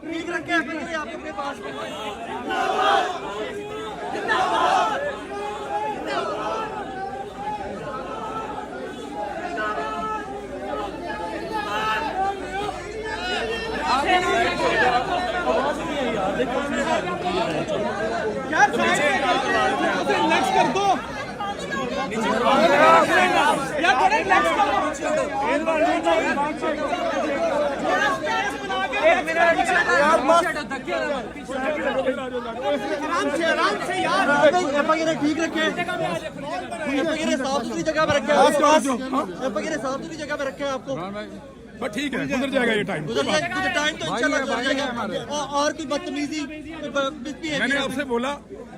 ठीक रखे आप अपने पास। रिलैक्स कर दो यार, थोड़ा रिलैक्स करो। ठीक रखे, साफ सुथरी जगह पे रखे, साफ सुथरी जगह पे रखे आपको। बस ठीक है, गुजर जाएगा ये टाइम। गुजर जाएगा टाइम तो इंशाल्लाह गुजर जाएगा। और कोई बदतमीजी मैंने आपसे बोला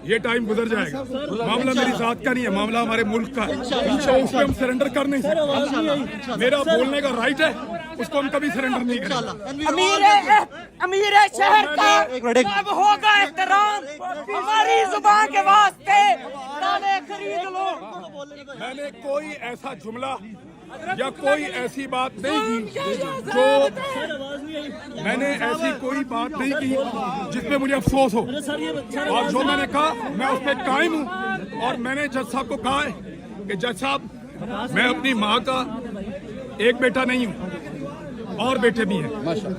ये टाइम गुजर जाएगा। मामला मेरी जात का नहीं है, मामला हमारे मुल्क का है। उसको हम सरेंडर कर नहीं सकते। मेरा बोलने का राइट है, उसको हम कभी सरेंडर नहीं करेंगे। अमीर शहर का अब होगा एहतराम, हमारी जुबान के वास्ते ताले खरीद लो। मैंने कोई ऐसा जुमला या कोई ऐसी बात नहीं की जो मैंने ऐसी कोई बात नहीं की जिसपे मुझे अफसोस हो। और जो मैंने कहा मैं उस पर कायम हूँ। और मैंने जज साहब को कहा है कि जज साहब, मैं अपनी माँ का एक बेटा नहीं हूँ और बेटे भी हैं,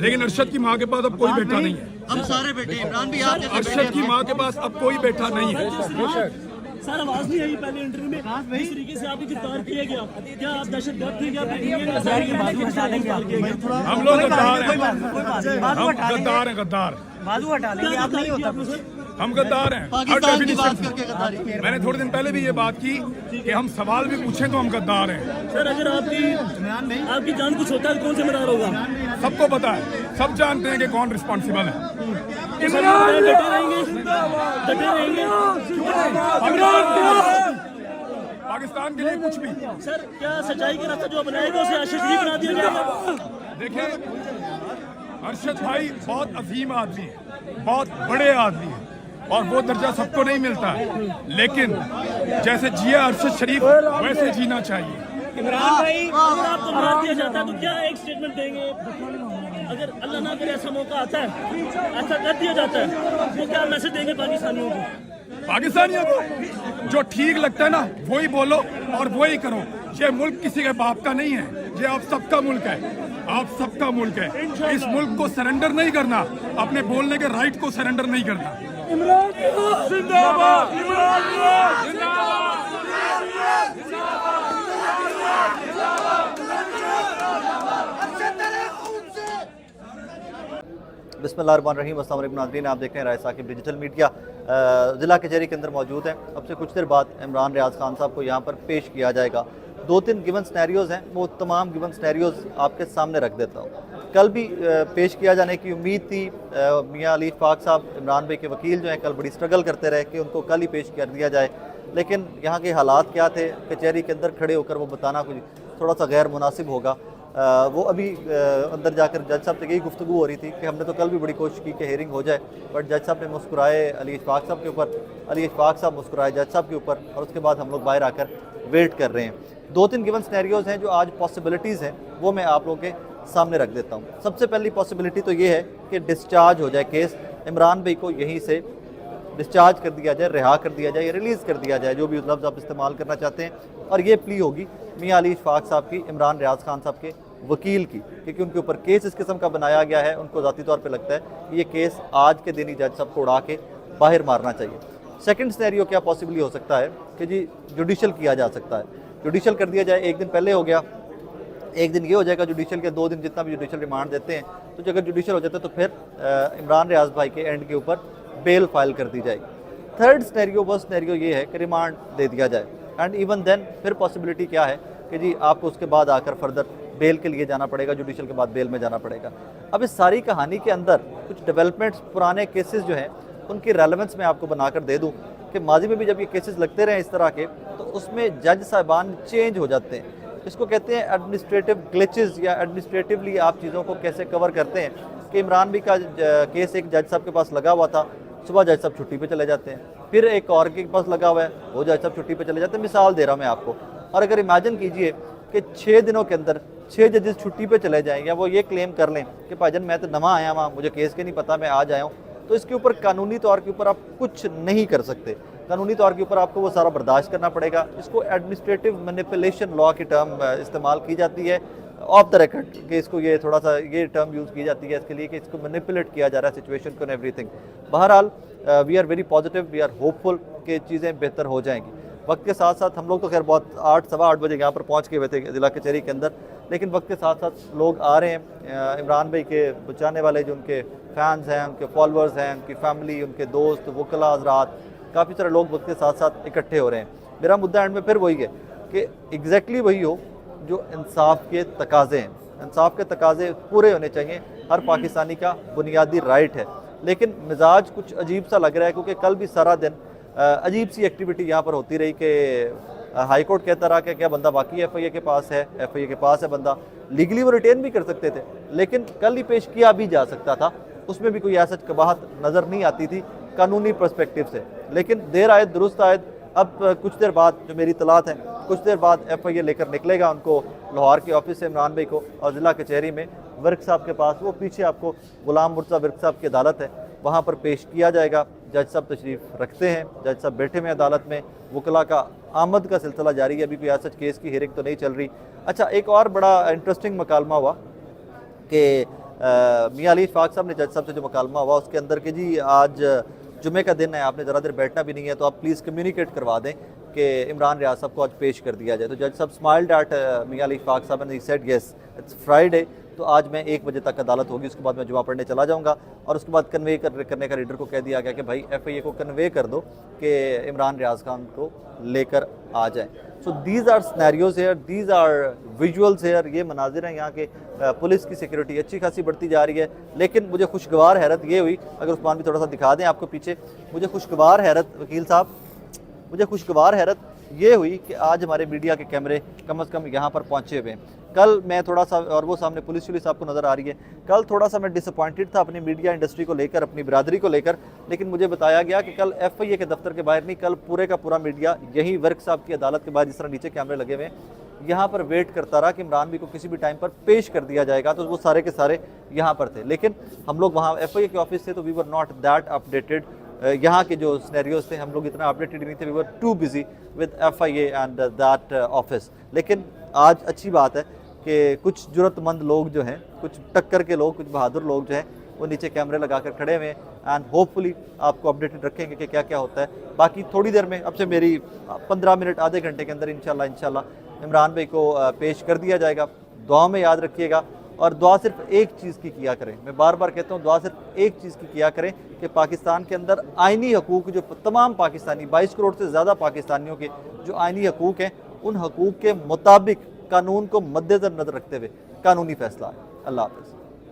लेकिन अरशद की माँ के पास अब कोई बेटा नहीं है। हम सारे बेटे, इमरान भी अरशद की माँ के पास अब कोई बेटा नहीं है। सर आवाज नहीं आई पहले इंटरव्यू में, इस तरीके से आपको गिरफ्तार किया गया, क्या आप दहशतगर्द थे? हम लोग गद्दार हैं, हम गद्दार हैं, गद्दार। बाजू हटा लेंगे आप, नहीं होता हम गद्दार हैं। पाकिस्तान की बात करके गद्दारी। मैंने थोड़े दिन पहले भी ये बात की कि हम सवाल भी पूछें तो हम गद्दार हैं। सर अगर आपकी जान कुछ होता है कौन जिम्मेदार होगा? सबको पता है, सब जानते हैं कि कौन रिस्पॉन्सिबल है। डटे रहेंगे। पाकिस्तान के लिए कुछ भी। सर क्या सच्चाई का रास्ता जो अपनाएगा उसे आशीष बना दिया जाएगा? देखिए, अरशद भाई बहुत अजीम आदमी है, बहुत बड़े आदमी है, और वो दर्जा सबको नहीं मिलता है। लेकिन जैसे जिया अरशद शरीफ वैसे जीना चाहिए। इमरान भाई, अगर आपको मार दिया जाता है तो क्या एक स्टेटमेंट देंगे? अगर अल्लाह ना करे ऐसा मौका आता है, ऐसा कर दिया जाता है, तो क्या मैसेज देंगे पाकिस्तानियों को? पाकिस्तानियों को जो ठीक लगता है ना वही बोलो और वही करो। ये मुल्क किसी के बाप का नहीं है, ये आप सबका मुल्क है, आप सबका मुल्क है। इस मुल्क को सरेंडर नहीं करना, अपने बोलने के राइट को सरेंडर नहीं करना। इमरान जिंदाबाद, इमरान बिस्मिल्लाहिर्रहमानिर्रहीम। अस्सलाम वालेकुम नाज़रीन, आप देख रहे हैं राय साकिब डिजिटल मीडिया। ज़िला कचहरी के अंदर मौजूद हैं। अब से कुछ देर बाद इमरान रियाज खान साहब को यहाँ पर पेश किया जाएगा। 2-3 गिवन स्नैरियोज़ हैं, वो तमाम गिवन स्नैरियोज़ आपके सामने रख देता हूँ। कल भी पेश किया जाने की उम्मीद थी। मियाँ अली इशफाक साहब, इमरान भाई के वकील जो हैं, कल बड़ी स्ट्रगल करते रहे कि उनको कल ही पेश कर दिया जाए, लेकिन यहाँ के हालात क्या थे, कचहरी के अंदर खड़े होकर वो बताना कुछ थोड़ा सा गैर मुनासिब होगा। वो अभी अंदर जाकर जज साहब से यही गुफ्तगू हो रही थी कि हमने तो कल भी बड़ी कोशिश की कि हेयरिंग हो जाए, बट जज साहब ने मुस्कुराए अली इशफाक साहब के ऊपर, अली इशफाक साहब मुस्कुराए जज साहब के ऊपर, और उसके बाद हम लोग बाहर आकर वेट कर रहे हैं। 2-3 गिवन स्नैरियोज़ हैं जो आज पॉसिबिलिटीज़ हैं, वो मैं आप लोगों के सामने रख देता हूँ। सबसे पहली पॉसिबिलिटी तो ये है कि डिस्चार्ज हो जाए केस, इमरान भाई को यहीं से डिस्चार्ज कर दिया जाए, रिहा कर दिया जाए, रिलीज़ कर दिया जाए, जो भी लफ्ज़ आप इस्तेमाल करना चाहते हैं। और ये प्ली होगी मियाँ अली इशफाक साहब की, इमरान रियाज खान साहब के वकील की, क्योंकि उनके ऊपर केस इस किस्म का बनाया गया है, उनको ज़ाती तौर पे लगता है कि ये केस आज के दिन ही जज साहब को उड़ा के बाहर मारना चाहिए। सेकंड सिनेरियो क्या पॉसिबली हो सकता है कि जी जुडिशल किया जा सकता है, जुडिशल कर दिया जाए। एक दिन पहले हो गया, एक दिन ये हो जाएगा जुडिशल के, 2 दिन जितना भी जुडिशल रिमांड देते हैं, तो अगर जुडिशल हो जाता है तो फिर इमरान रियाज भाई के एंड के ऊपर बेल फाइल कर दी जाएगी। थर्ड सिनेरियो, वो सिनेरियो ये है कि रिमांड दे दिया जाए, एंड इवन देन फिर पॉसिबिलिटी क्या है कि जी आपको उसके बाद आकर फर्दर बेल के लिए जाना पड़ेगा, जुडिशल के बाद बेल में जाना पड़ेगा। अब इस सारी कहानी के अंदर कुछ डेवलपमेंट्स, पुराने केसेस जो हैं उनकी रेलेवेंस मैं आपको बनाकर दे दूं कि माजी में भी जब ये केसेस लगते रहे इस तरह के, तो उसमें जज साहिबान चेंज हो जाते हैं। इसको कहते हैं एडमिनिस्ट्रेटिव ग्लिचेस, या एडमिनिस्ट्रेटिवली आप चीज़ों को कैसे कवर करते हैं कि इमरान भी का केस एक जज साहब के पास लगा हुआ था, सुबह जज साहब छुट्टी पे चले जाते हैं, फिर एक और के पास लगा हुआ है, वो जज साहब छुट्टी पे चले जाते हैं। मिसाल दे रहा हूँ मैं आपको। और अगर इमेजिन कीजिए कि 6 दिनों के अंदर 6 जजेस छुट्टी पे चले जाएं या वो ये क्लेम कर लें कि भाईजान मैं तो नवा आया वहाँ, मुझे केस के नहीं पता, मैं आज आया हूँ, तो इसके ऊपर कानूनी तौर के ऊपर आप कुछ नहीं कर सकते। कानूनी तौर के ऊपर आपको वो सारा बर्दाश्त करना पड़ेगा। इसको एडमिनिस्ट्रेटिव मैनिपुलेशन लॉ की टर्म इस्तेमाल की जाती है ऑफ द रिकॉर्ड, कि इसको ये थोड़ा सा ये टर्म यूज़ की जाती है इसके लिए कि इसको मैनिपुलेट किया जा रहा है सिचुएशन को, एवरीथिंग। बहरहाल we are very positive, we are hopeful कि चीज़ें बेहतर हो जाएंगी। वक्त के साथ साथ हम लोग तो खैर बहुत 8 सवा 8 बजे यहाँ पर पहुँच गए हुए थे ज़िला कचहरी के अंदर, लेकिन वक्त के साथ साथ लोग आ रहे हैं। इमरान भाई के बचाने वाले जो उनके फैंस हैं, उनके फॉलोअर्स हैं, उनकी फैमिली, उनके दोस्त, वकला हज़रात, काफ़ी सारे लोग वक्त के साथ साथ इकट्ठे हो रहे हैं। मेरा मुद्दा एंड में फिर वही है कि एग्जैक्टली वही हो जो इंसाफ के तकाज़े हैं। इंसाफ के तकाज़े पूरे होने चाहिए, हर पाकिस्तानी का बुनियादी राइट है। लेकिन मिजाज कुछ अजीब सा लग रहा है, क्योंकि कल भी सारा दिन अजीब सी एक्टिविटी यहाँ पर होती रही कि हाई कोर्ट कहता रहा कि क्या बंदा बाकी FIA के पास है, FIA के पास है बंदा, लीगली वो रिटेन भी कर सकते थे, लेकिन कल ही पेश किया भी जा सकता था, उसमें भी कोई ऐसा कबाहत नज़र नहीं आती थी कानूनी पर्सपेक्टिव से। लेकिन देर आयद दुरुस्त आयद, अब कुछ देर बाद जो मेरी तलात है, कुछ देर बाद FIA लेकर निकलेगा उनको लाहौर के ऑफिस से इमरान भाई को, और ज़िला कचहरी में वर्क साहब के पास, वो पीछे आपको गुलाम मुर्तज़ा वर्क साहब की अदालत है, वहाँ पर पेश किया जाएगा। जज साहब तशरीफ़ रखते हैं, जज साहब बैठे हुए अदालत में, वकला का आमद का सिलसिला जारी है, अभी कोई ऐसा केस की हियरिंग तो नहीं चल रही। अच्छा, एक और बड़ा इंटरेस्टिंग मकालमा हुआ कि मियां अली इशफाक साहब ने जज साहब से जो मकालमा हुआ उसके अंदर कि जी आज जुमे का दिन है, आपने ज़रा देर बैठना भी नहीं है, तो आप प्लीज़ कम्युनिकेट करवा दें कि इमरान रियाज साहब को आज पेश कर दिया जाए। तो जज साहब स्माइल्ड एट मियां अली इशफाक साहब and he said yes it's Friday, तो आज मैं 1 बजे तक अदालत होगी, उसके बाद मैं जुमा पढ़ने चला जाऊंगा। और उसके बाद कन्वे करने का रीडर को कह दिया गया कि भाई FIA को कन्वे कर दो कि इमरान रियाज खान को लेकर आ जाए। So these are scenarios here, these are visuals here, ये मनाजिर हैं यहाँ के। पुलिस की सिक्योरिटी अच्छी खासी बढ़ती जा रही है, लेकिन मुझे खुशगवार हैरत ये हुई, अगर उस्मान भी थोड़ा सा दिखा दें आपको पीछे, मुझे खुशगवार हैरत, वकील साहब, मुझे खुशगवार हैरत ये हुई कि आज हमारे मीडिया के कैमरे कम से कम यहाँ पर पहुँचे हुए हैं। कल मैं थोड़ा सा, और वो सामने पुलिस वुलिस आपको नज़र आ रही है, कल थोड़ा सा मैं डिसअपॉइंटेड था अपनी मीडिया इंडस्ट्री को लेकर, अपनी बिरादरी को लेकर, लेकिन मुझे बताया गया कि कल FIA के दफ्तर के बाहर नहीं, कल पूरे का पूरा मीडिया यही वर्क साहब की अदालत के बाहर, जिस तरह नीचे कैमरे लगे हुए हैं, यहाँ पर वेट करता रहा कि इमरान भी को किसी भी टाइम पर पेश कर दिया जाएगा। तो वो सारे के सारे यहाँ पर थे, लेकिन हम लोग वहाँ FIA के ऑफिस थे, तो we were not that updated. यहाँ के जो सिनेरियोज थे हम लोग इतना अपडेटेड नहीं थे, we were too busy with FIA and that office. लेकिन आज अच्छी बात है कि कुछ ज़रूरतमंद लोग जो हैं, कुछ टक्कर के लोग, कुछ बहादुर लोग जो हैं, वो नीचे कैमरे लगा कर खड़े हुए हैं, एंड होपफुली आपको अपडेटेड रखेंगे कि क्या क्या होता है। बाकी थोड़ी देर में, अब से मेरी 15 मिनट आधे घंटे के अंदर इंशाल्लाह इमरान भाई को पेश कर दिया जाएगा। दुआ में याद रखिएगा, और दुआ सिर्फ एक चीज़ की किया करें, मैं बार बार कहता हूँ, दुआ सिर्फ एक चीज़ की किया करें कि पाकिस्तान के अंदर आइनी हकूक़, जो तमाम पाकिस्तानी 22 करोड़ से ज़्यादा पाकिस्तानियों के जो आइनी हकूक़ हैं, उन हकूक़ के मुताबिक कानून को मद्देनज़र रखते हुए कानूनी फैसला है। अल्लाह हाफ़िज़।